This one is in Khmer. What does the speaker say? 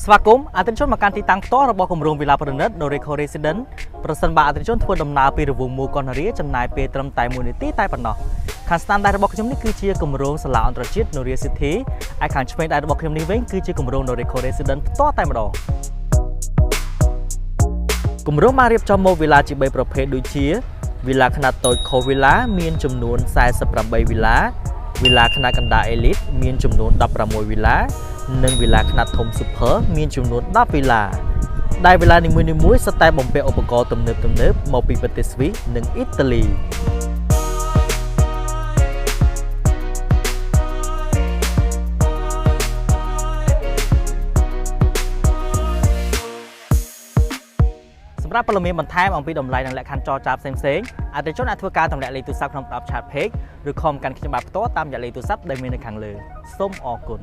ស្វាគមន៍អតិថិជនមកកាន់ទីតាំងផ្ទាល់របស់គម្រោងវិឡាប្រណិត Noreco Residence ប្រសិនបើអតិថិជនធ្វើដំណើរពីរង្វង់មូលកុនរាចំណាយពេលត្រឹមតែ1នាទីតែប៉ុណ្ណោះខាងស្នាដៃរបស់ខ្ញុំនេះគឺជាគម្រោងសាលាអន្តរជាតិ Noria City ហើយខាងឆ្វេងដៃរបស់ខ្ញុំនេះវិញគឺជាគម្រោង Noreco Residence ផ្ទាល់តែម្ដងគម្រោងបានរៀបចំម៉ូវិឡាជា3ប្រភេទដូចជាវិឡាខ្នាតតូច Core Villa មានចំនួន48វិឡាវិឡាខ្នាតកណ្ដាល Elite មានចំនួន16វិឡានិងវិឡាខ្នាតធំ Super មានចំនួន10វិឡាដែលវិឡានីមួយៗសុទ្ធតែបំពាក់ឧបករណ៍ទំនើបមកពីប្រទេសស្វីសនិងអ៊ីតាលីសម្រាប់ព័ត៌មានបន្ថែមអំពីតម្លៃនិងលក្ខខណ្ឌចរចាផ្សេងៗអតិថិជនអាចធ្វើការទម្លាក់លេខទូរស័ព្ទក្នុងប្រអប់ Chat Page ឬខមកាន់ខ្ញុំបាទផ្ទាល់តាមរយៈលេខទូរស័ព្ទដែលមាននៅខាងលើសូមអរគុណ